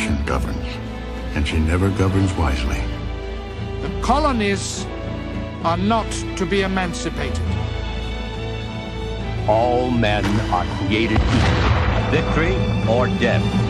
passion governs, and she never governs wisely. The colonies are not to be emancipated. All men are created equal, victory or death.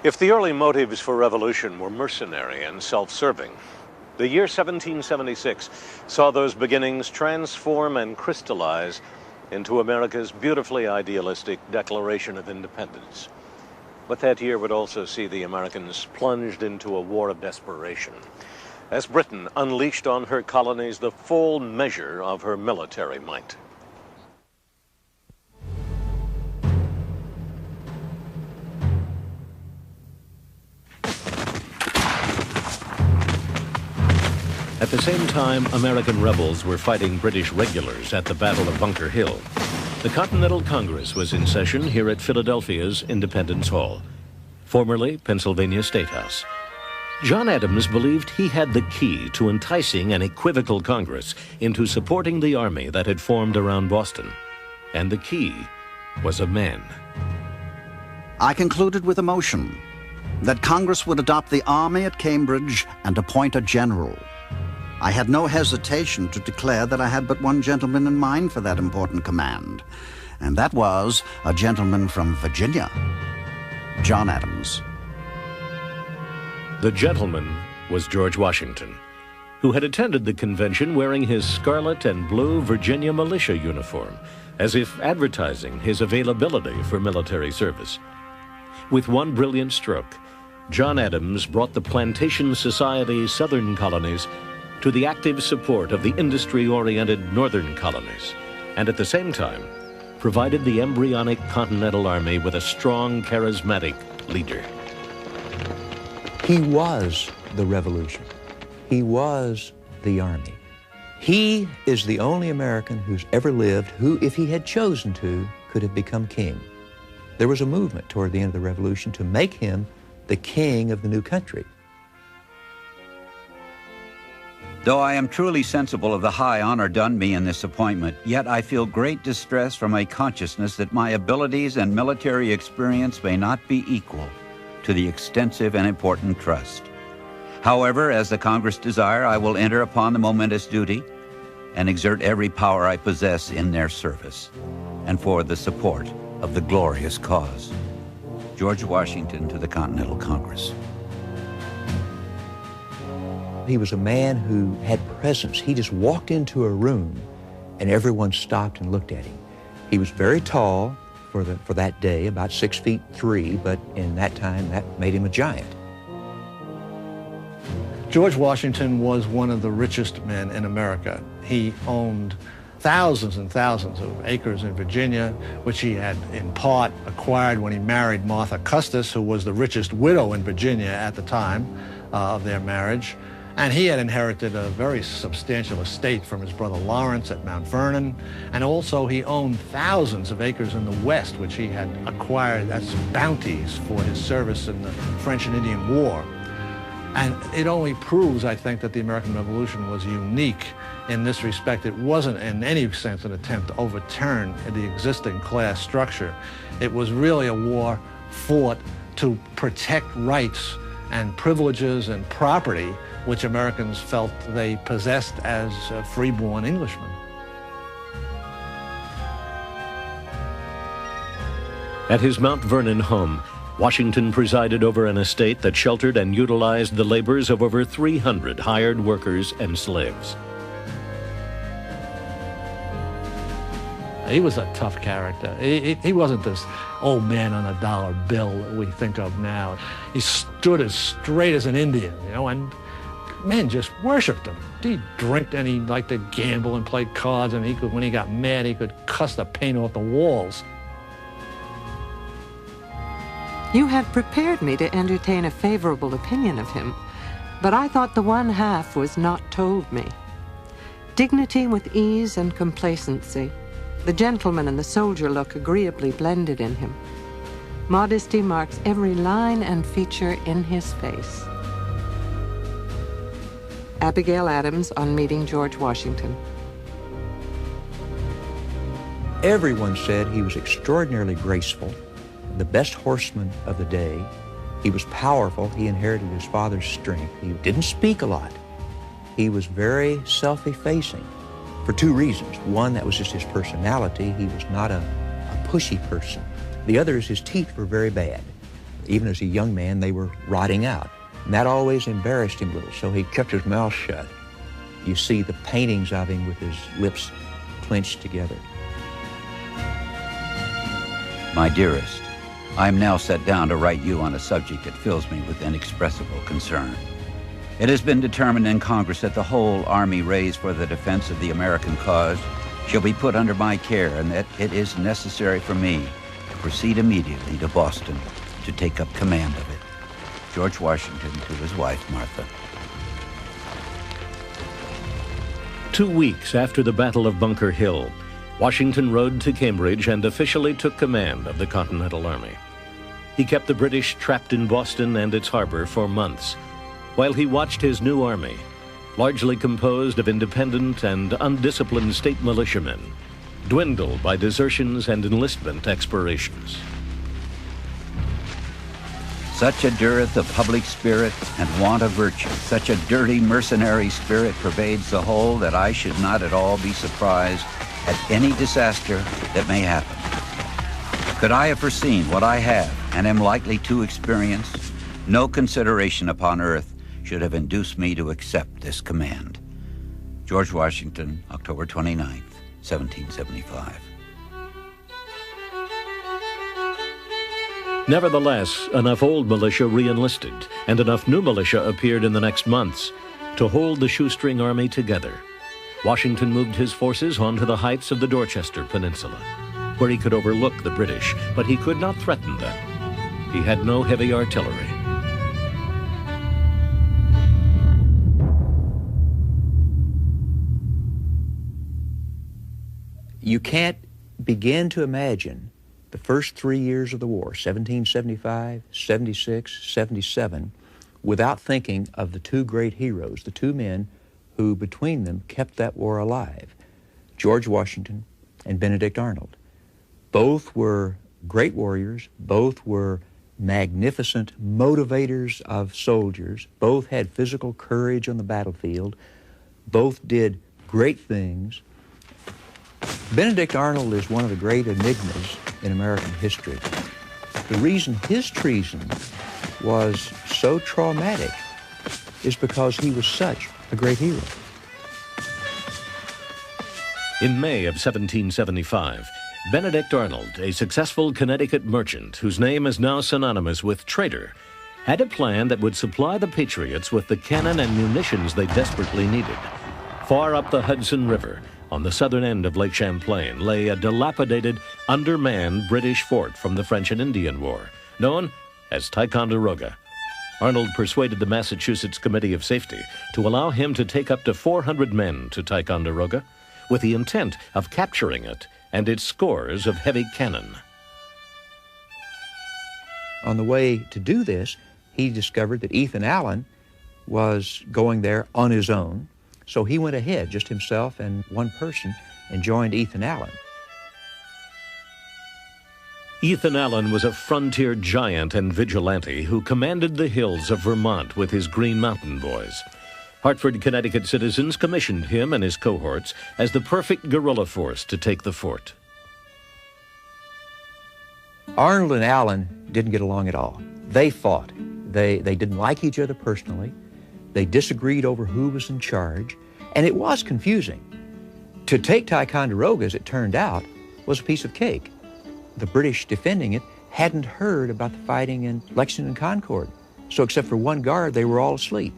If the early motives for revolution were mercenary and self-serving, the year 1776 saw those beginnings transform and crystallize into America's beautifully idealistic Declaration of Independence. But that year would also see the Americans plunged into a war of desperation, as Britain unleashed on her colonies the full measure of her military might. At the same time, American rebels were fighting British regulars at the Battle of Bunker Hill. The Continental Congress was in session here at Philadelphia's Independence Hall, formerly Pennsylvania State House. John Adams believed he had the key to enticing an equivocal Congress into supporting the army that had formed around Boston. And the key was a man. I concluded with emotion that Congress would adopt the army at Cambridge and appoint a general. I had no hesitation to declare that I had but one gentleman in mind for that important command, and that was a gentleman from Virginia, John Adams. The gentleman was George Washington, who had attended the convention wearing his scarlet and blue Virginia militia uniform, as if advertising his availability for military service. With one brilliant stroke, John Adams brought the Plantation Society's southern colonies to the active support of the industry-oriented northern colonies, and at the same time provided the embryonic Continental Army with a strong, charismatic leader. He was the revolution. He was the army. He is the only American who's ever lived who, if he had chosen to, could have become king. There was a movement toward the end of the revolution to make him the king of the new country. Though I am truly sensible of the high honor done me in this appointment, yet I feel great distress from a consciousness that my abilities and military experience may not be equal to the extensive and important trust. However, as the Congress desire, I will enter upon the momentous duty and exert every power I possess in their service and for the support of the glorious cause. George Washington to the Continental Congress. He was a man who had presence. He just walked into a room and everyone stopped and looked at him. He was very tall for that day, about 6'3", but in that time that made him a giant. George Washington was one of the richest men in America. He owned thousands and thousands of acres in Virginia, which he had in part acquired when he married Martha Custis, who was the richest widow in Virginia at the time of their marriage. And he had inherited a very substantial estate from his brother Lawrence at Mount Vernon. And also he owned thousands of acres in the West, which he had acquired as bounties for his service in the French and Indian War. And it only proves, I think, that the American Revolution was unique in this respect. It wasn't in any sense an attempt to overturn the existing class structure. It was really a war fought to protect rights and privileges and property which Americans felt they possessed as free-born Englishmen. At his Mount Vernon home, Washington presided over an estate that sheltered and utilized the labors of over 300 hired workers and slaves. He was a tough character. He wasn't this old man on a dollar bill that we think of now. He stood as straight as an Indian, you know, and men just worshipped him. He'd drink and he liked to gamble and play cards, and when he got mad, he could cuss the paint off the walls. You had prepared me to entertain a favorable opinion of him, but I thought the one half was not told me. Dignity with ease and complacency, the gentleman and the soldier look agreeably blended in him. Modesty marks every line and feature in his face. Abigail Adams on meeting George Washington. Everyone said he was extraordinarily graceful, the best horseman of the day. He was powerful. He inherited his father's strength. He didn't speak a lot. He was very self-effacing for two reasons. One, that was just his personality. He was not a pushy person. The other is his teeth were very bad. Even as a young man, they were rotting out. And that always embarrassed him a little, so he kept his mouth shut. You see the paintings of him with his lips clenched together. My dearest, I am now set down to write you on a subject that fills me with inexpressible concern. It has been determined in Congress that the whole army raised for the defense of the American cause shall be put under my care, and that it is necessary for me to proceed immediately to Boston to take up command of it. George Washington to his wife, Martha. 2 weeks after the Battle of Bunker Hill, Washington rode to Cambridge and officially took command of the Continental Army. He kept the British trapped in Boston and its harbor for months, while he watched his new army, largely composed of independent and undisciplined state militiamen, dwindle by desertions and enlistment expirations. Such a dearth of public spirit and want of virtue, such a dirty mercenary spirit pervades the whole that I should not at all be surprised at any disaster that may happen. Could I have foreseen what I have and am likely to experience, no consideration upon earth should have induced me to accept this command. George Washington, October 29th, 1775. Nevertheless, enough old militia re-enlisted, and enough new militia appeared in the next months to hold the shoestring army together. Washington moved his forces onto the heights of the Dorchester Peninsula, where he could overlook the British, but he could not threaten them. He had no heavy artillery. You can't begin to imagine the first 3 years of the war, 1775, 76, 77, without thinking of the two great heroes, the two men who between them kept that war alive, George Washington and Benedict Arnold. Both were great warriors, both were magnificent motivators of soldiers, both had physical courage on the battlefield, both did great things. Benedict Arnold is one of the great enigmas in American history. The reason his treason was so traumatic is because he was such a great hero. In May of 1775, Benedict Arnold, a successful Connecticut merchant whose name is now synonymous with traitor, had a plan that would supply the Patriots with the cannon and munitions they desperately needed. Far up the Hudson River, on the southern end of Lake Champlain, lay a dilapidated, undermanned British fort from the French and Indian War, known as Ticonderoga. Arnold persuaded the Massachusetts Committee of Safety to allow him to take up to 400 men to Ticonderoga, with the intent of capturing it and its scores of heavy cannon. On the way to do this, he discovered that Ethan Allen was going there on his own, so he went ahead, just himself and one person, and joined Ethan Allen. Ethan Allen was a frontier giant and vigilante who commanded the hills of Vermont with his Green Mountain Boys. Hartford, Connecticut citizens commissioned him and his cohorts as the perfect guerrilla force to take the fort. Arnold and Allen didn't get along at all. They fought. They didn't like each other personally. They disagreed over who was in charge, and it was confusing. To take Ticonderoga, as it turned out, was a piece of cake. The British defending it hadn't heard about the fighting in Lexington and Concord, so except for one guard, they were all asleep.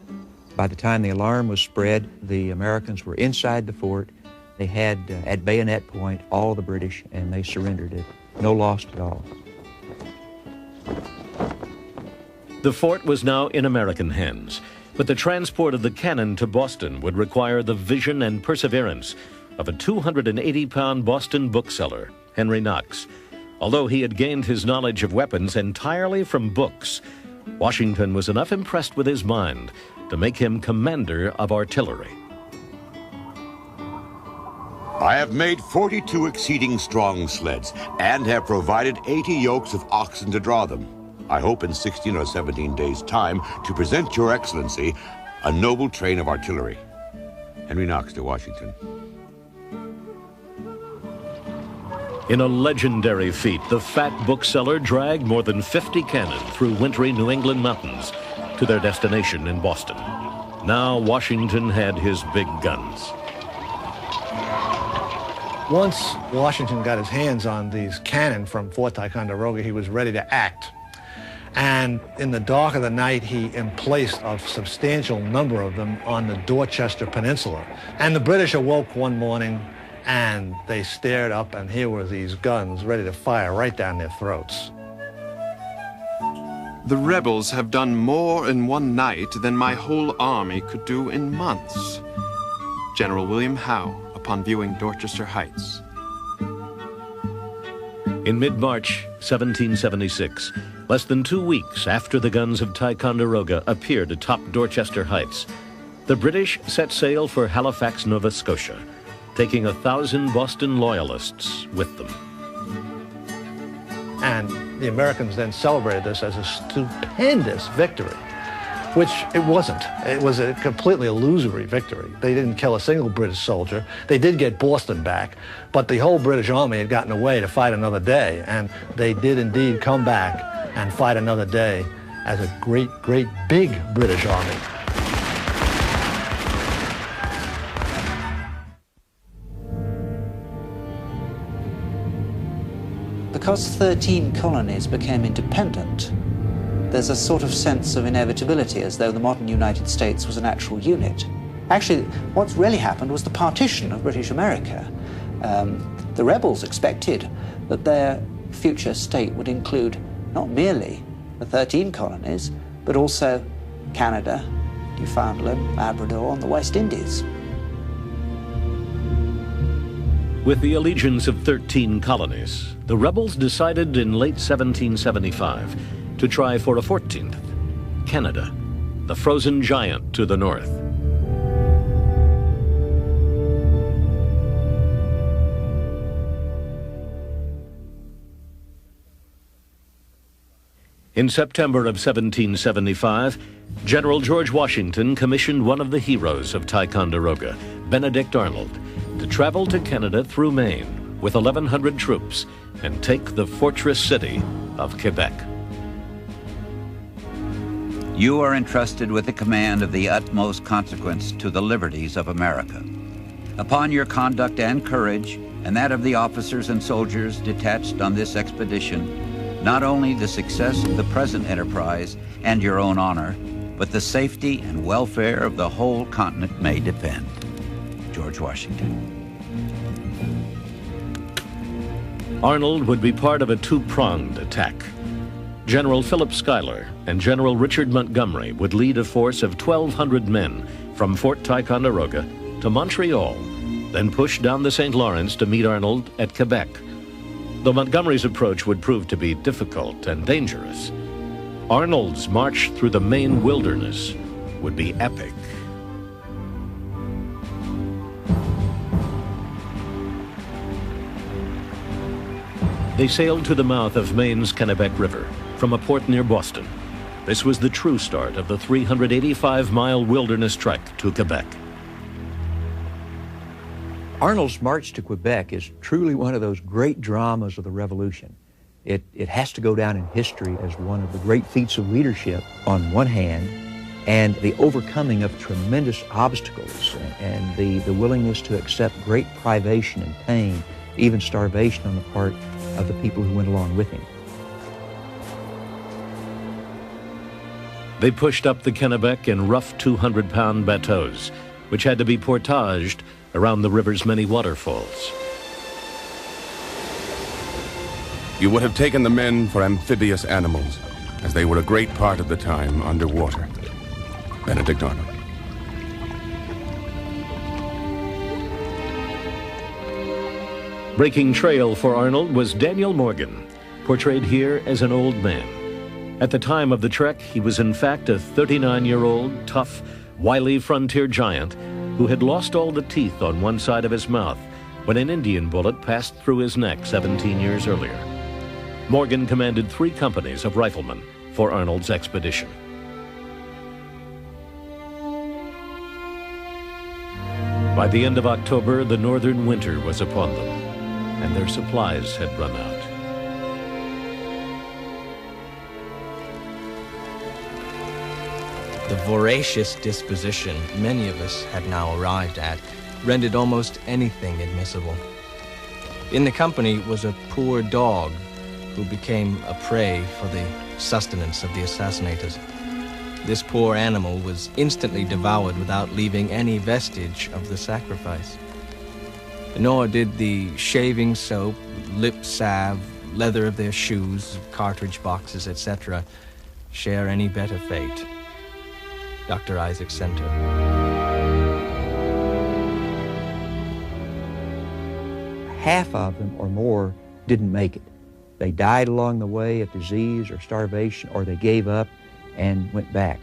By the time the alarm was spread, the Americans were inside the fort. They had, at bayonet point, all the British, and they surrendered it. No loss at all. The fort was now in American hands, but the transport of the cannon to Boston would require the vision and perseverance of a 280-pound Boston bookseller, Henry Knox. Although he had gained his knowledge of weapons entirely from books, Washington was enough impressed with his mind to make him commander of artillery. I have made 42 exceeding strong sleds and have provided 80 yokes of oxen to draw them. I hope in 16 or 17 days' time to present your excellency a noble train of artillery. Henry Knox to Washington. In a legendary feat, the fat bookseller dragged more than 50 cannon through wintry New England mountains to their destination in Boston. Now Washington had his big guns. Once Washington got his hands on these cannon from Fort Ticonderoga, he was ready to act. And in the dark of the night, he emplaced a substantial number of them on the Dorchester Peninsula. And the British awoke one morning and they stared up, and here were these guns ready to fire right down their throats. The rebels have done more in one night than my whole army could do in months. General William Howe, upon viewing Dorchester Heights. In mid-March 1776, less than 2 weeks after the guns of Ticonderoga appeared atop Dorchester Heights, the British set sail for Halifax, Nova Scotia, taking 1,000 Boston loyalists with them. And the Americans then celebrated this as a stupendous victory, which it wasn't. It was a completely illusory victory. They didn't kill a single British soldier. They did get Boston back, but the whole British army had gotten away to fight another day, and they did indeed come back and fight another day as a great, great big British army. Because 13 colonies became independent, there's a sort of sense of inevitability, as though the modern United States was an actual unit. Actually, what's really happened was the partition of British America. The rebels expected that their future state would include not merely the 13 colonies, but also Canada, Newfoundland, Labrador, and the West Indies. With the allegiance of 13 colonies, the rebels decided in late 1775 to try for a 14th, Canada, the frozen giant to the north. In September of 1775, General George Washington commissioned one of the heroes of Ticonderoga, Benedict Arnold, to travel to Canada through Maine with 1,100 troops and take the fortress city of Quebec. You are entrusted with the command of the utmost consequence to the liberties of America. Upon your conduct and courage, and that of the officers and soldiers detached on this expedition, not only the success of the present enterprise and your own honor, but the safety and welfare of the whole continent may depend. George Washington. Arnold would be part of a two-pronged attack. General Philip Schuyler and General Richard Montgomery would lead a force of 1,200 men from Fort Ticonderoga to Montreal, then push down the St. Lawrence to meet Arnold at Quebec. Though Montgomery's approach would prove to be difficult and dangerous, Arnold's march through the Maine wilderness would be epic. They sailed to the mouth of Maine's Kennebec River from a port near Boston. This was the true start of the 385-mile wilderness trek to Quebec. Arnold's march to Quebec is truly one of those great dramas of the Revolution. It has to go down in history as one of the great feats of leadership on one hand, and the overcoming of tremendous obstacles and the willingness to accept great privation and pain, even starvation on the part of the people who went along with him. They pushed up the Kennebec in rough 200-pound bateaus, which had to be portaged around the river's many waterfalls. You would have taken the men for amphibious animals, as they were a great part of the time underwater. Benedict Arnold. Breaking trail for Arnold was Daniel Morgan, portrayed here as an old man. At the time of the trek, he was in fact a 39-year-old, tough, wily frontier giant who had lost all the teeth on one side of his mouth when an Indian bullet passed through his neck 17 years earlier. Morgan commanded 3 companies of riflemen for Arnold's expedition. By the end of October, the northern winter was upon them, and their supplies had run out. The voracious disposition many of us had now arrived at rendered almost anything admissible. In the company was a poor dog who became a prey for the sustenance of the assassinators. This poor animal was instantly devoured without leaving any vestige of the sacrifice. Nor did the shaving soap, lip salve, leather of their shoes, cartridge boxes, etc., share any better fate. Dr. Isaac Center. Half of them or more didn't make it. They died along the way of disease or starvation, or they gave up and went back.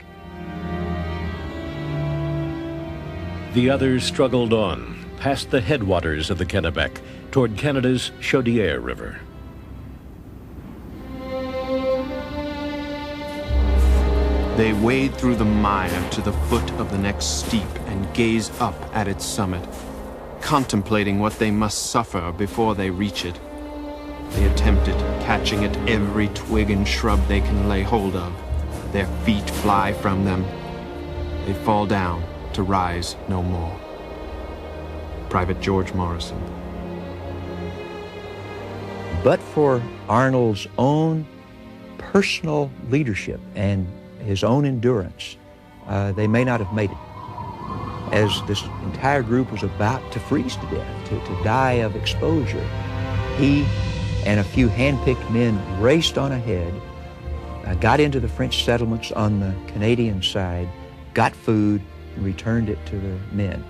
The others struggled on, past the headwaters of the Kennebec, toward Canada's Chaudière River. They wade through the mire to the foot of the next steep and gaze up at its summit, contemplating what they must suffer before they reach it. They attempted catching at every twig and shrub they can lay hold of. Their feet fly from them. They fall down to rise no more. Private George Morrison. But for Arnold's own personal leadership and his own endurance, they may not have made it. As this entire group was about to freeze to death, to die of exposure, he and a few hand-picked men raced on ahead, got into the French settlements on the Canadian side, got food, and returned it to the men.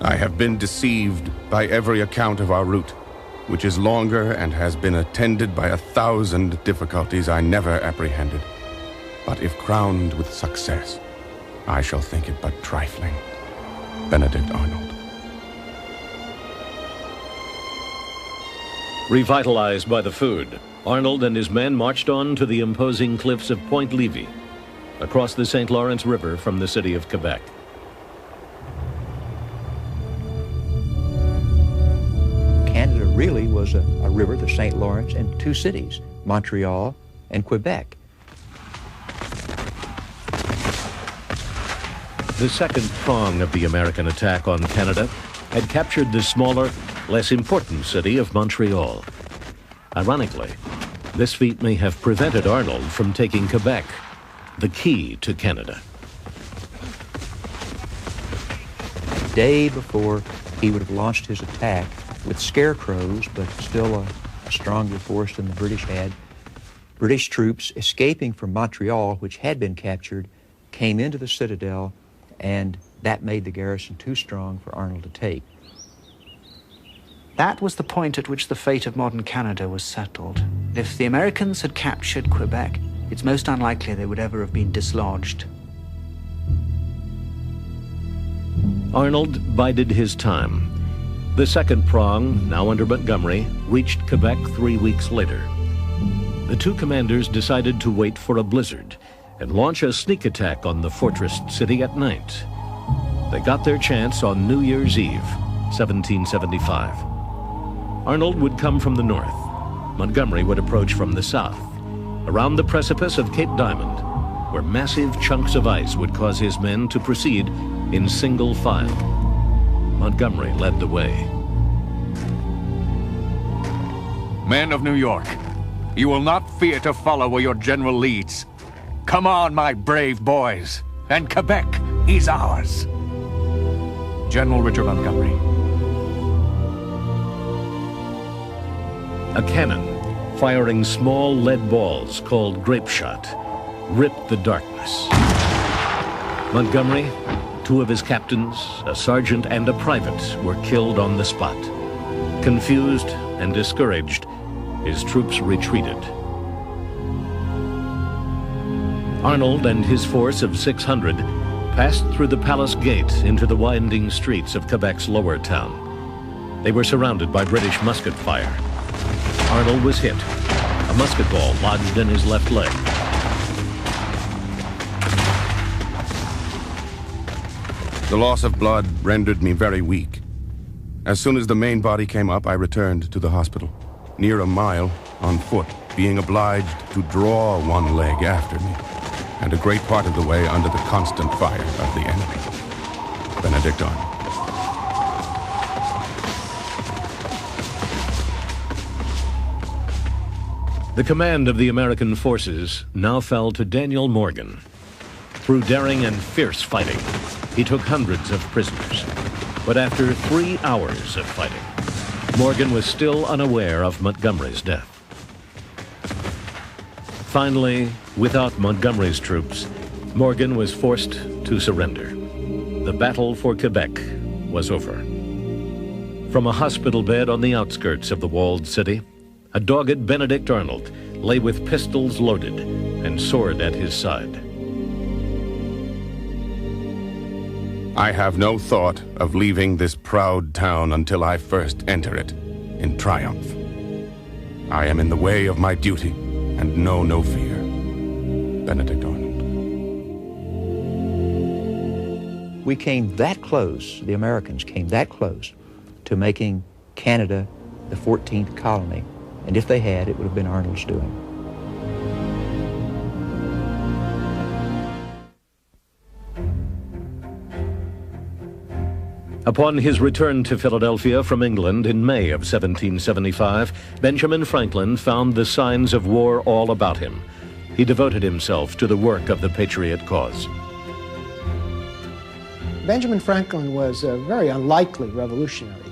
I have been deceived by every account of our route, which is longer and has been attended by 1,000 difficulties I never apprehended. But if crowned with success, I shall think it but trifling. Benedict Arnold. Revitalized by the food, Arnold and his men marched on to the imposing cliffs of Point Levy, across the St. Lawrence River from the city of Quebec. Canada really was a river, the St. Lawrence, and 2 cities, Montreal and Quebec. The second prong of the American attack on Canada had captured the smaller, less important city of Montreal. Ironically, this feat may have prevented Arnold from taking Quebec, the key to Canada. The day before he would have launched his attack with scarecrows, but still a stronger force than the British had, British troops escaping from Montreal, which had been captured, came into the citadel, and that made the garrison too strong for Arnold to take. That was the point at which the fate of modern Canada was settled. If the Americans had captured Quebec, It's most unlikely they would ever have been dislodged. Arnold bided his time. The second prong, now under Montgomery, reached Quebec 3 weeks later. The two commanders decided to wait for a blizzard and launch a sneak attack on the fortressed city at night. They got their chance on New Year's Eve, 1775. Arnold would come from the north. Montgomery would approach from the south, around the precipice of Cape Diamond, where massive chunks of ice would cause his men to proceed in single file. Montgomery led the way. Men of New York, you will not fear to follow where your general leads. Come on, my brave boys, and Quebec is ours. General Richard Montgomery. A cannon, firing small lead balls called grape shot, ripped the darkness. Montgomery, two of his captains, a sergeant and a private, were killed on the spot. Confused and discouraged, his troops retreated. Arnold and his force of 600 passed through the Palace Gate into the winding streets of Quebec's lower town. They were surrounded by British musket fire. Arnold was hit. A musket ball lodged in his left leg. The loss of blood rendered me very weak. As soon as the main body came up, I returned to the hospital. Near a mile, on foot, being obliged to draw one leg after me, and a great part of the way under the constant fire of the enemy. Benedict Arnold. The command of the American forces now fell to Daniel Morgan. Through daring and fierce fighting, he took hundreds of prisoners. But after 3 hours of fighting, Morgan was still unaware of Montgomery's death. Finally, without Montgomery's troops, Morgan was forced to surrender. The battle for Quebec was over. From a hospital bed on the outskirts of the walled city, a dogged Benedict Arnold lay with pistols loaded and sword at his side. I have no thought of leaving this proud town until I first enter it in triumph. I am in the way of my duty and know no fear. Benedict Arnold. We came that close, the Americans came that close to making Canada the 14th colony. And if they had, it would have been Arnold's doing. Upon his return to Philadelphia from England in May of 1775, Benjamin Franklin found the signs of war all about him. He devoted himself to the work of the Patriot cause. Benjamin Franklin was a very unlikely revolutionary.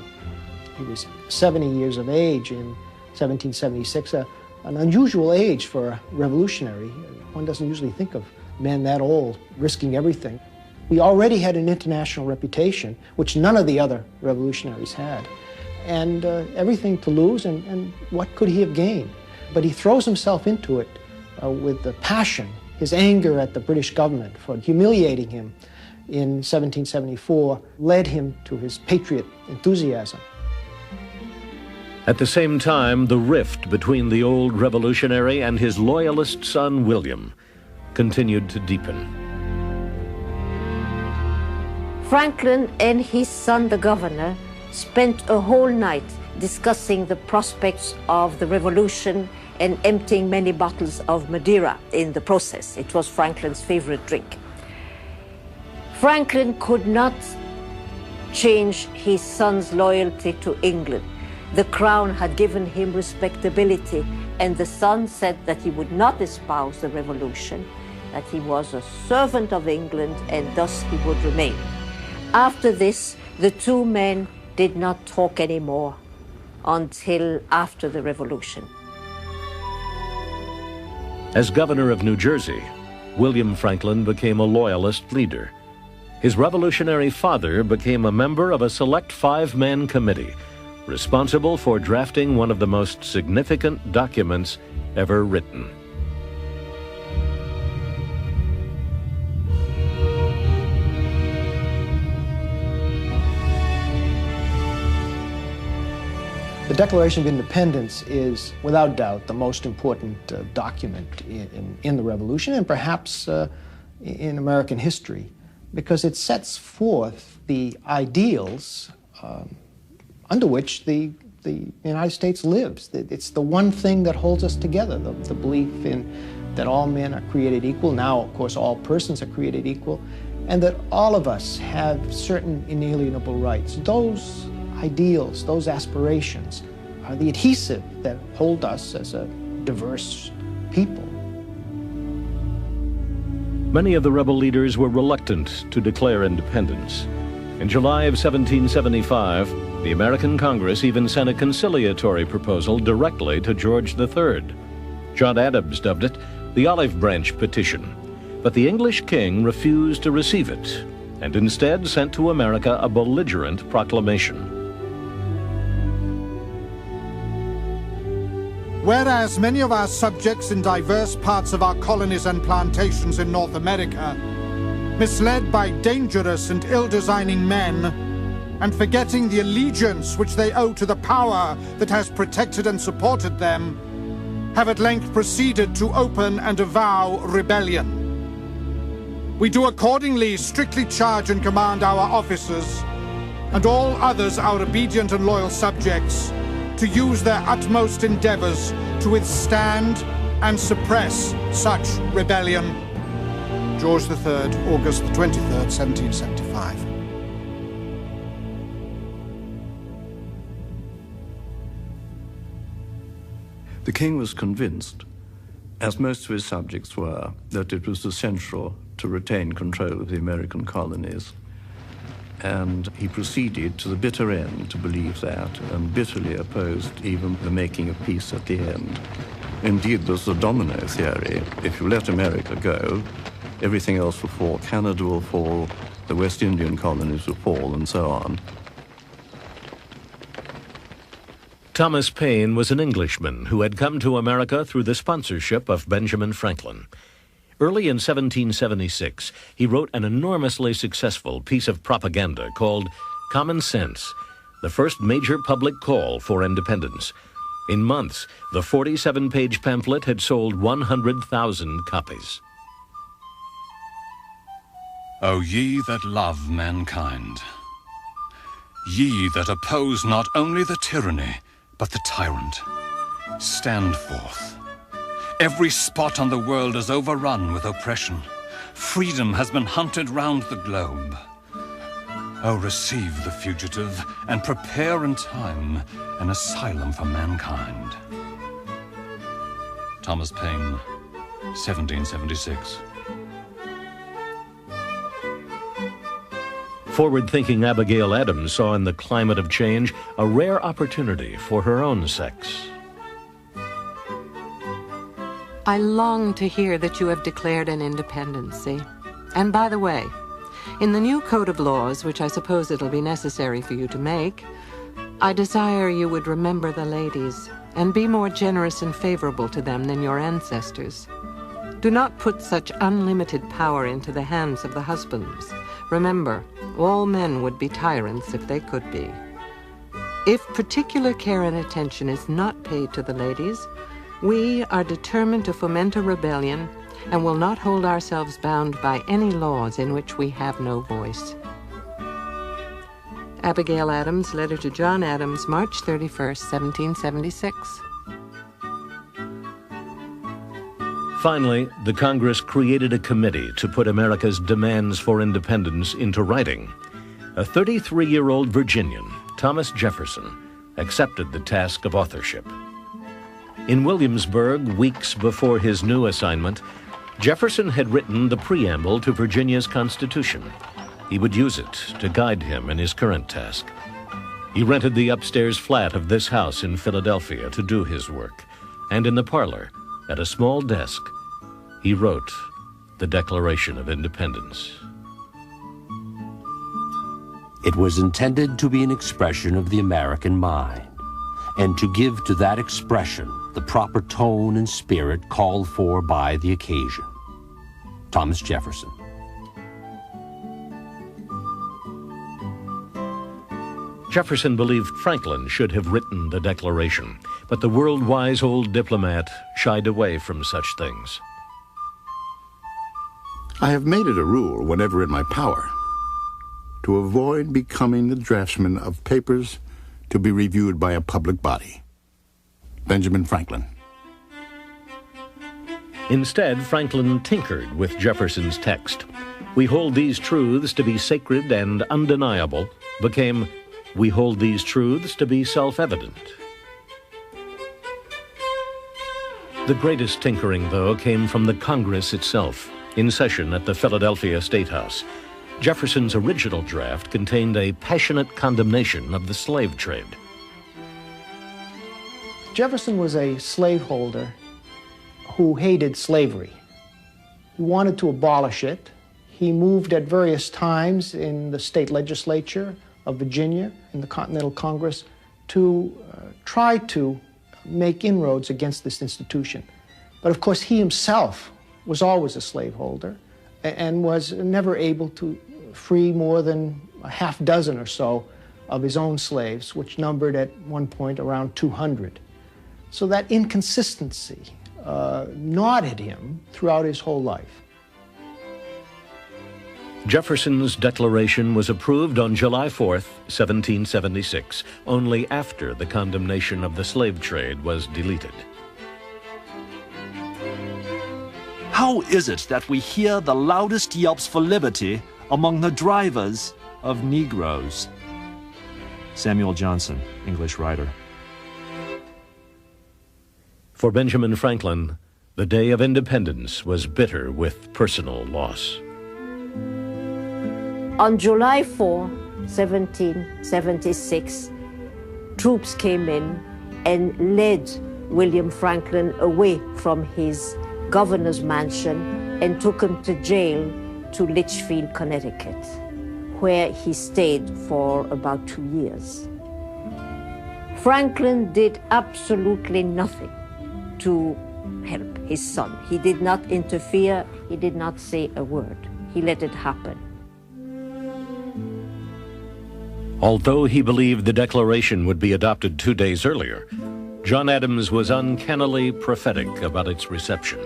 He was 70 years of age in 1776, an unusual age for a revolutionary. One doesn't usually think of men that old risking everything. We already had an international reputation, which none of the other revolutionaries had, and everything to lose, and what could he have gained? But he throws himself into it with the passion. His anger at the British government for humiliating him in 1774 led him to his patriot enthusiasm. At the same time, the rift between the old revolutionary and his loyalist son, William, continued to deepen. Franklin and his son, the governor, spent a whole night discussing the prospects of the revolution and emptying many bottles of Madeira in the process. It was Franklin's favorite drink. Franklin could not change his son's loyalty to England. The crown had given him respectability, and the son said that he would not espouse the revolution, that he was a servant of England, and thus he would remain. After this, the two men did not talk anymore until after the revolution. As governor of New Jersey, William Franklin became a loyalist leader. His revolutionary father became a member of a select 5-man committee responsible for drafting one of the most significant documents ever written. The Declaration of Independence is, without doubt, the most important document in the Revolution and perhaps in American history, because it sets forth the ideals under which the United States lives. It's the one thing that holds us together, the belief in that all men are created equal. Now, of course, all persons are created equal, and that all of us have certain inalienable rights. Those ideals, those aspirations, are the adhesive that hold us as a diverse people. Many of the rebel leaders were reluctant to declare independence. In July of 1775, the American Congress even sent a conciliatory proposal directly to George III. John Adams dubbed it the Olive Branch Petition, but the English king refused to receive it and instead sent to America a belligerent proclamation. Whereas many of our subjects in diverse parts of our colonies and plantations in North America, misled by dangerous and ill-designing men, and forgetting the allegiance which they owe to the power that has protected and supported them, have at length proceeded to open and avow rebellion. We do accordingly strictly charge and command our officers, and all others our obedient and loyal subjects, to use their utmost endeavors to withstand and suppress such rebellion. George III, August the 23rd, 1775. The king was convinced, as most of his subjects were, that it was essential to retain control of the American colonies. And he proceeded to the bitter end to believe that, and bitterly opposed even the making of peace at the end. Indeed, there's a domino theory. If you let America go, everything else will fall. Canada will fall, the West Indian colonies will fall, and so on. Thomas Paine was an Englishman who had come to America through the sponsorship of Benjamin Franklin. Early in 1776, he wrote an enormously successful piece of propaganda called Common Sense, the first major public call for independence. In months, the 47-page pamphlet had sold 100,000 copies. O ye that love mankind, ye that oppose not only the tyranny, but the tyrant, stand forth. Every spot on the world is overrun with oppression. Freedom has been hunted round the globe. Oh, receive the fugitive and prepare in time an asylum for mankind. Thomas Paine, 1776. Forward-thinking Abigail Adams saw in the climate of change a rare opportunity for her own sex. I long to hear that you have declared an independency. And by the way, in the new code of laws, which I suppose it'll be necessary for you to make, I desire you would remember the ladies and be more generous and favorable to them than your ancestors. Do not put such unlimited power into the hands of the husbands. Remember, all men would be tyrants if they could be. If particular care and attention is not paid to the ladies, we are determined to foment a rebellion and will not hold ourselves bound by any laws in which we have no voice. Abigail Adams, letter to John Adams, March 31st, 1776. Finally, the Congress created a committee to put America's demands for independence into writing. A 33-year-old Virginian, Thomas Jefferson, accepted the task of authorship. In Williamsburg, weeks before his new assignment, Jefferson had written the preamble to Virginia's Constitution. He would use it to guide him in his current task. He rented the upstairs flat of this house in Philadelphia to do his work, and in the parlor, at a small desk, he wrote the Declaration of Independence. It was intended to be an expression of the American mind, and to give to that expression the proper tone and spirit called for by the occasion. Thomas Jefferson. Jefferson believed Franklin should have written the Declaration, but the world-wise old diplomat shied away from such things. I have made it a rule, whenever in my power, to avoid becoming the draftsman of papers to be reviewed by a public body. Benjamin Franklin. Instead, Franklin tinkered with Jefferson's text. "We hold these truths to be sacred and undeniable" became "We hold these truths to be self-evident." The greatest tinkering, though, came from the Congress itself, in session at the Philadelphia State House. Jefferson's original draft contained a passionate condemnation of the slave trade. Jefferson was a slaveholder who hated slavery. He wanted to abolish it. He moved at various times in the state legislature of Virginia, in the Continental Congress, to try to make inroads against this institution. But of course, he himself was always a slaveholder and was never able to free more than a half dozen or so of his own slaves, which numbered at one point around 200. So that inconsistency gnawed at him throughout his whole life. Jefferson's declaration was approved on July 4th, 1776, only after the condemnation of the slave trade was deleted. How is it that we hear the loudest yelps for liberty among the drivers of Negroes? Samuel Johnson, English writer. For Benjamin Franklin, the day of independence was bitter with personal loss. On July 4, 1776, troops came in and led William Franklin away from his governor's mansion and took him to jail to Litchfield, Connecticut, where he stayed for about 2 years. Franklin did absolutely nothing to help his son. He did not interfere. He did not say a word. He let it happen. Although he believed the Declaration would be adopted 2 days earlier, John Adams was uncannily prophetic about its reception.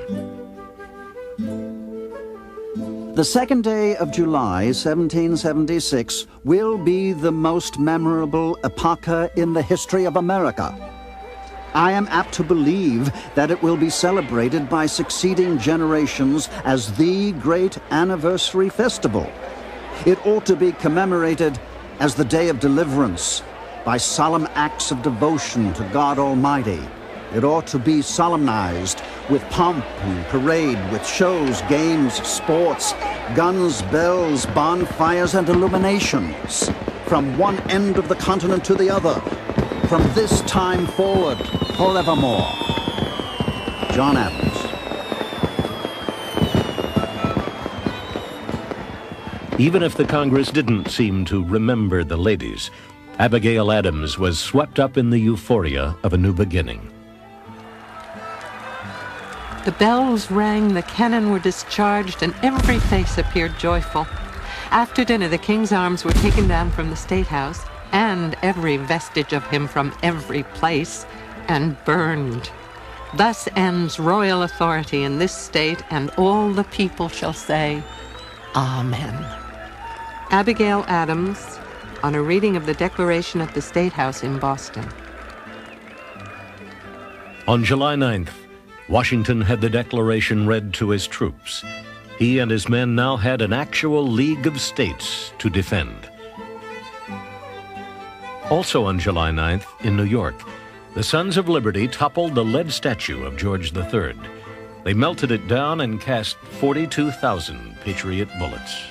The second day of July, 1776, will be the most memorable epocha in the history of America. I am apt to believe that it will be celebrated by succeeding generations as the great anniversary festival. It ought to be commemorated as the day of deliverance by solemn acts of devotion to God Almighty. It ought to be solemnized with pomp and parade, with shows, games, sports, guns, bells, bonfires, and illuminations, from one end of the continent to the other, from this time forward, forevermore. John Adams. Even if the Congress didn't seem to remember the ladies, Abigail Adams was swept up in the euphoria of a new beginning. The bells rang, the cannon were discharged, and every face appeared joyful. After dinner, the king's arms were taken down from the State House, and every vestige of him from every place, and burned. Thus ends royal authority in this state, and all the people shall say, Amen. Abigail Adams, on a reading of the Declaration at the State House in Boston. On July 9th, Washington had the Declaration read to his troops. He and his men now had an actual League of States to defend. Also on July 9th, in New York, the Sons of Liberty toppled the lead statue of George III. They melted it down and cast 42,000 Patriot bullets.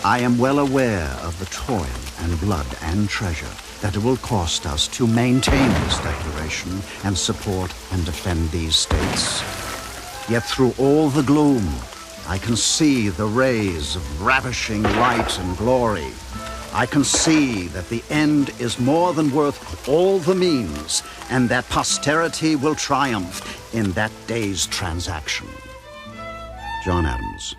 I am well aware of the toil and blood and treasure that it will cost us to maintain this declaration and support and defend these states. Yet through all the gloom, I can see the rays of ravishing light and glory. I can see that the end is more than worth all the means, and that posterity will triumph in that day's transaction. John Adams.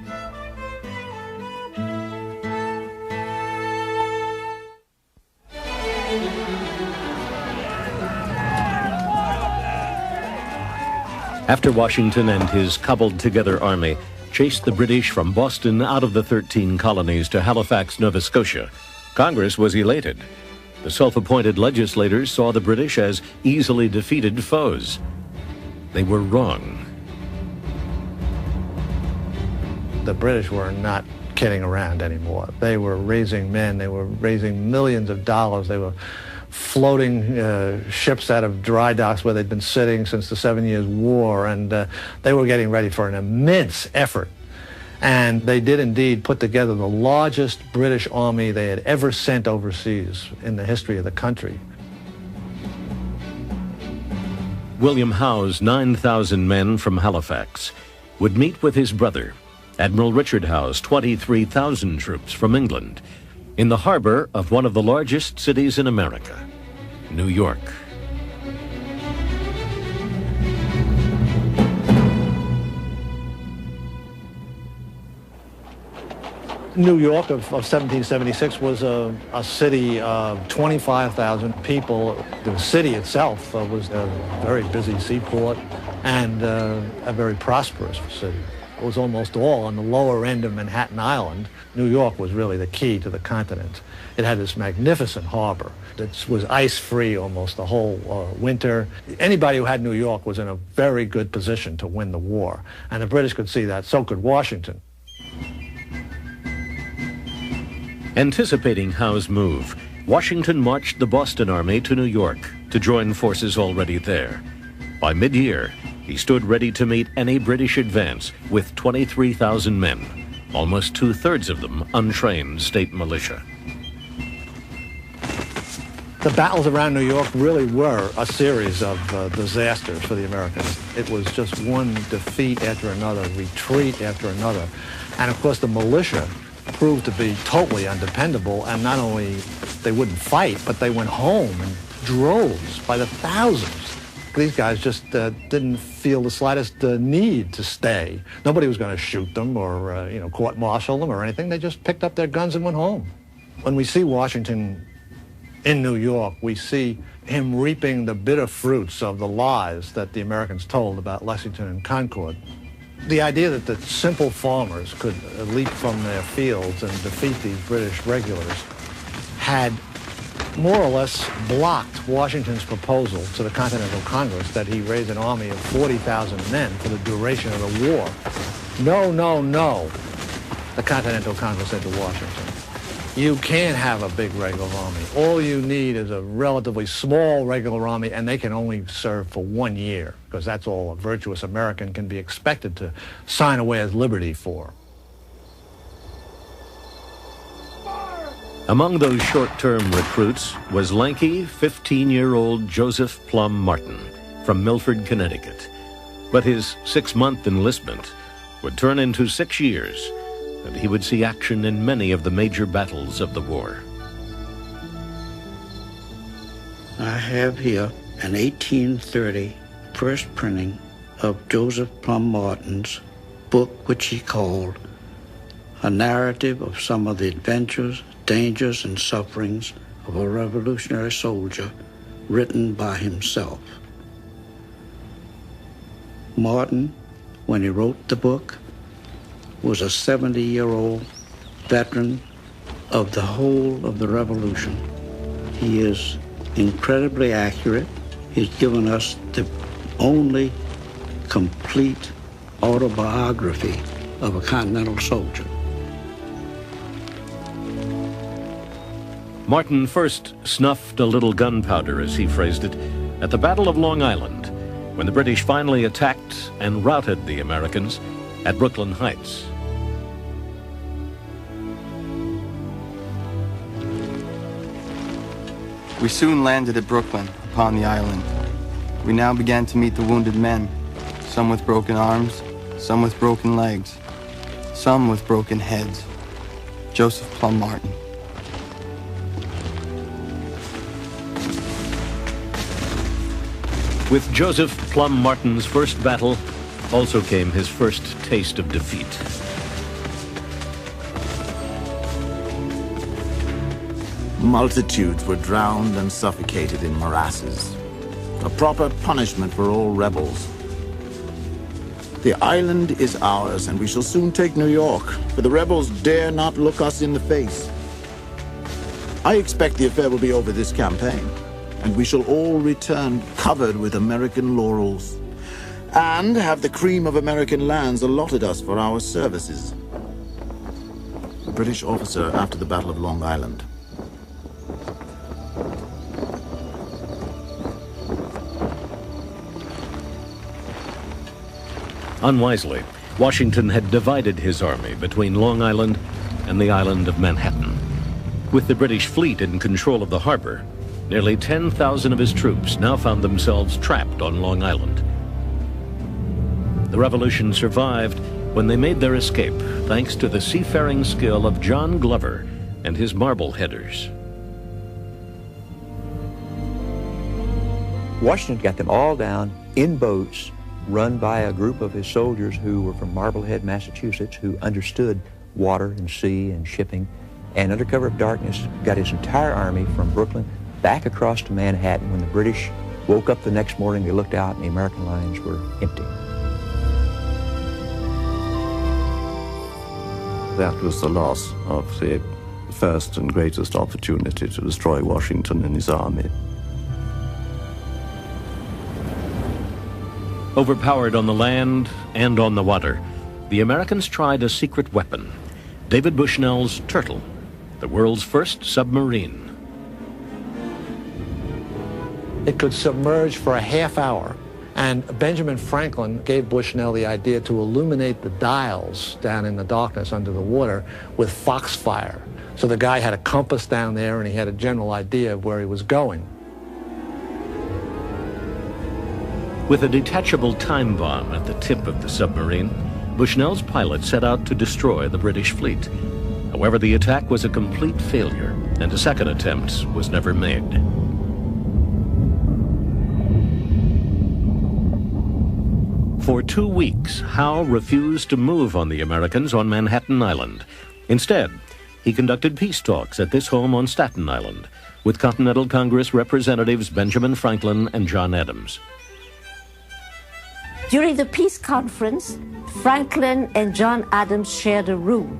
After Washington and his cobbled-together army chased the British from Boston out of the 13 colonies to Halifax, Nova Scotia, Congress was elated. The self-appointed legislators saw the British as easily defeated foes. They were wrong. The British were not kidding around anymore. They were raising men. They were raising millions of dollars. They were floating ships out of dry docks where they'd been sitting since the 7 Years' War, and they were getting ready for an immense effort. And they did indeed put together the largest British army they had ever sent overseas in the history of the country. William Howe's 9,000 men from Halifax would meet with his brother, Admiral Richard Howe's 23,000 troops from England, in the harbor of one of the largest cities in America, New York. New York of 1776 was a city of 25,000 people. The city itself was a very busy seaport and a very prosperous city. It was almost all on the lower end of Manhattan Island. New York was really the key to the continent. It had this magnificent harbor that was ice-free almost the whole winter. Anybody who had New York was in a very good position to win the war, and the British could see that. So could Washington. Anticipating Howe's move, Washington marched the Boston Army to New York to join forces already there. By mid-year, he stood ready to meet any British advance with 23,000 men, almost two-thirds of them untrained state militia. The battles around New York really were a series of disasters for the Americans. It was just one defeat after another, retreat after another. And of course the militia proved to be totally undependable, and not only they wouldn't fight, but they went home in droves by the thousands. These guys just didn't feel the slightest need to stay. Nobody was going to shoot them or court-martial them or anything. They just picked up their guns and went home. When we see Washington in New York, we see him reaping the bitter fruits of the lies that the Americans told about Lexington and Concord. The idea that the simple farmers could leap from their fields and defeat these British regulars had more or less blocked Washington's proposal to the Continental Congress that he raise an army of 40,000 men for the duration of the war. No, no, no, the Continental Congress said to Washington. You can't have a big regular army. All you need is a relatively small regular army, and they can only serve for 1 year, because that's all a virtuous American can be expected to sign away his liberty for. Among those short-term recruits was lanky 15-year-old Joseph Plum Martin from Milford, Connecticut. But his 6-month enlistment would turn into 6 years, and he would see action in many of the major battles of the war. I have here an 1830 first printing of Joseph Plum Martin's book, which he called A Narrative of Some of the Adventures, Dangers, and Sufferings of a Revolutionary Soldier, written by himself. Martin, when he wrote the book, was a 70-year-old veteran of the whole of the Revolution. He is incredibly accurate. He's given us the only complete autobiography of a Continental soldier. Martin first snuffed a little gunpowder, as he phrased it, at the Battle of Long Island, when the British finally attacked and routed the Americans at Brooklyn Heights. We soon landed at Brooklyn, upon the island. We now began to meet the wounded men, some with broken arms, some with broken legs, some with broken heads. Joseph Plum Martin. With Joseph Plum Martin's first battle also came his first taste of defeat. Multitudes were drowned and suffocated in morasses, a proper punishment for all rebels. The island is ours, and we shall soon take New York, for the rebels dare not look us in the face. I expect the affair will be over this campaign, and we shall all return covered with American laurels, and have the cream of American lands allotted us for our services. A British officer after the Battle of Long Island. Unwisely, Washington had divided his army between Long Island and the island of Manhattan. With the British fleet in control of the harbor, nearly 10,000 of his troops now found themselves trapped on Long Island. The revolution survived when they made their escape thanks to the seafaring skill of John Glover and his Marbleheaders. Washington got them all down in boats run by a group of his soldiers who were from Marblehead, Massachusetts, who understood water and sea and shipping, and under cover of darkness got his entire army from Brooklyn back across to Manhattan. When the British woke up the next morning, they looked out and the American lines were empty. That was the loss of the first and greatest opportunity to destroy Washington and his army. Overpowered on the land and on the water, the Americans tried a secret weapon, David Bushnell's Turtle, the world's first submarine. It could submerge for a half hour, and Benjamin Franklin gave Bushnell the idea to illuminate the dials down in the darkness under the water with foxfire. So the guy had a compass down there and he had a general idea of where he was going. With a detachable time bomb at the tip of the submarine, Bushnell's pilot set out to destroy the British fleet. However, the attack was a complete failure, and a second attempt was never made. For 2 weeks, Howe refused to move on the Americans on Manhattan Island. Instead, he conducted peace talks at this home on Staten Island with Continental Congress representatives Benjamin Franklin and John Adams. During the peace conference, Franklin and John Adams shared a room.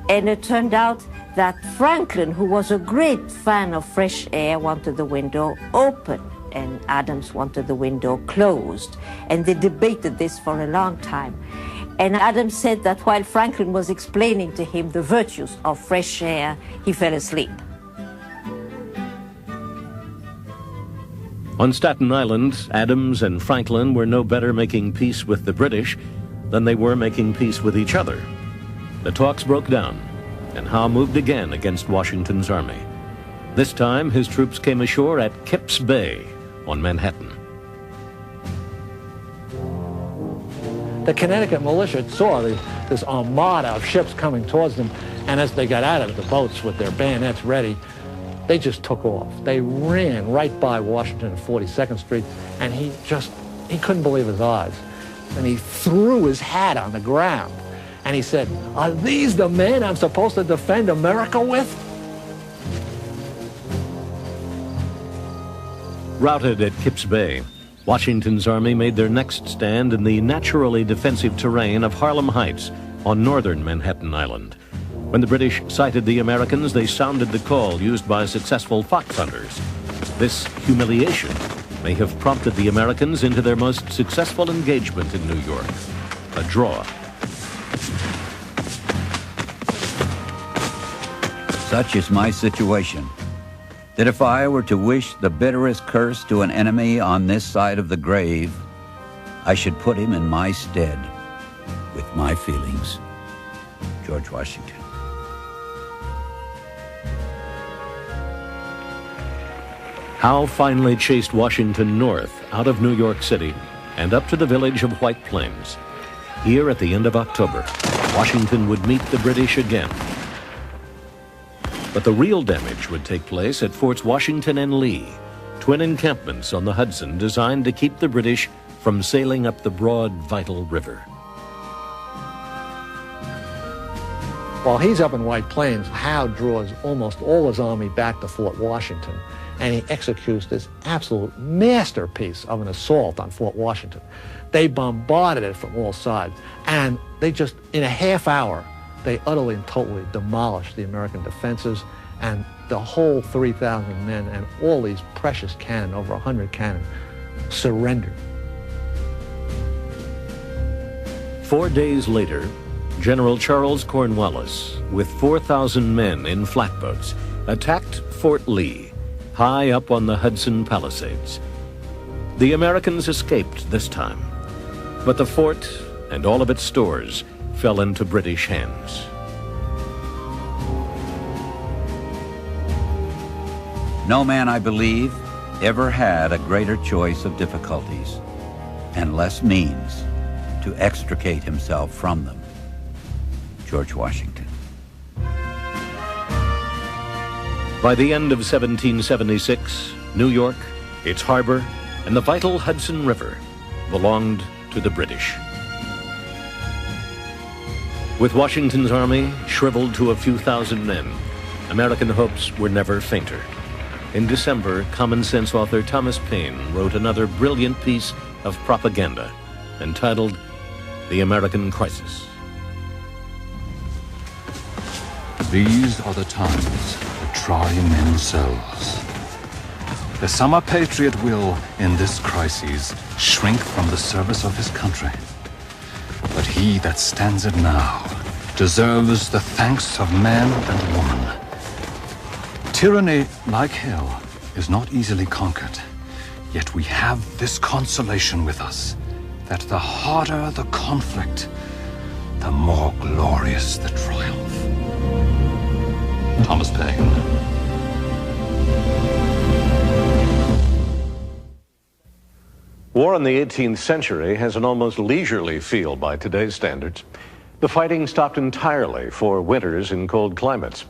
And it turned out that Franklin, who was a great fan of fresh air, wanted the window open, and Adams wanted the window closed. And they debated this for a long time. And Adams said that while Franklin was explaining to him the virtues of fresh air, he fell asleep. On Staten Island, Adams and Franklin were no better making peace with the British than they were making peace with each other. The talks broke down, and Howe moved again against Washington's army. This time, his troops came ashore at Kip's Bay on Manhattan. The Connecticut militia saw this armada of ships coming towards them, and as they got out of the boats with their bayonets ready, they just took off. They ran right by Washington and 42nd Street, and he couldn't believe his eyes. And he threw his hat on the ground, and he said, "Are these the men I'm supposed to defend America with?" Routed at Kip's Bay, Washington's army made their next stand in the naturally defensive terrain of Harlem Heights on northern Manhattan Island. When the British sighted the Americans, they sounded the call used by successful fox hunters. This humiliation may have prompted the Americans into their most successful engagement in New York, a draw. Such is my situation, that if I were to wish the bitterest curse to an enemy on this side of the grave, I should put him in my stead with my feelings. George Washington. Howe finally chased Washington north out of New York City and up to the village of White Plains. Here at the end of October, Washington would meet the British again. But the real damage would take place at Forts Washington and Lee, twin encampments on the Hudson designed to keep the British from sailing up the broad, vital river. While he's up in White Plains, Howe draws almost all his army back to Fort Washington. and he executes this absolute masterpiece of an assault on Fort Washington. They bombarded it from all sides, and they just, in a half hour, they utterly and totally demolished the American defenses, and the whole 3,000 men and all these precious cannon, over 100 cannon, surrendered. 4 days later, General Charles Cornwallis, with 4,000 men in flatboats, attacked Fort Lee, high up on the Hudson Palisades. The Americans escaped this time, but the fort and all of its stores fell into British hands. No man, I believe, ever had a greater choice of difficulties and less means to extricate himself from them. George Washington. By the end of 1776, New York, its harbor, and the vital Hudson River belonged to the British. With Washington's army shriveled to a few thousand men, American hopes were never fainter. In December, common sense author Thomas Paine wrote another brilliant piece of propaganda entitled The American Crisis. These are the times that try men's souls. The summer patriot will, in this crisis, shrink from the service of his country. But he that stands it now deserves the thanks of man and woman. Tyranny, like hell, is not easily conquered. Yet we have this consolation with us, that the harder the conflict, the more glorious the triumph. Thomas Paine. War in the 18th century has an almost leisurely feel by today's standards. The fighting stopped entirely for winters in cold climates.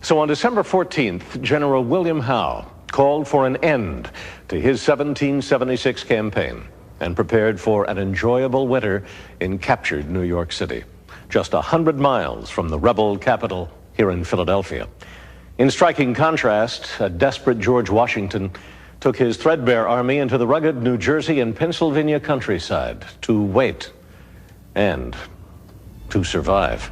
So on December 14th, General William Howe called for an end to his 1776 campaign and prepared for an enjoyable winter in captured New York City, just 100 miles from the rebel capital here in Philadelphia. In striking contrast, a desperate George Washington took his threadbare army into the rugged New Jersey and Pennsylvania countryside to wait and to survive.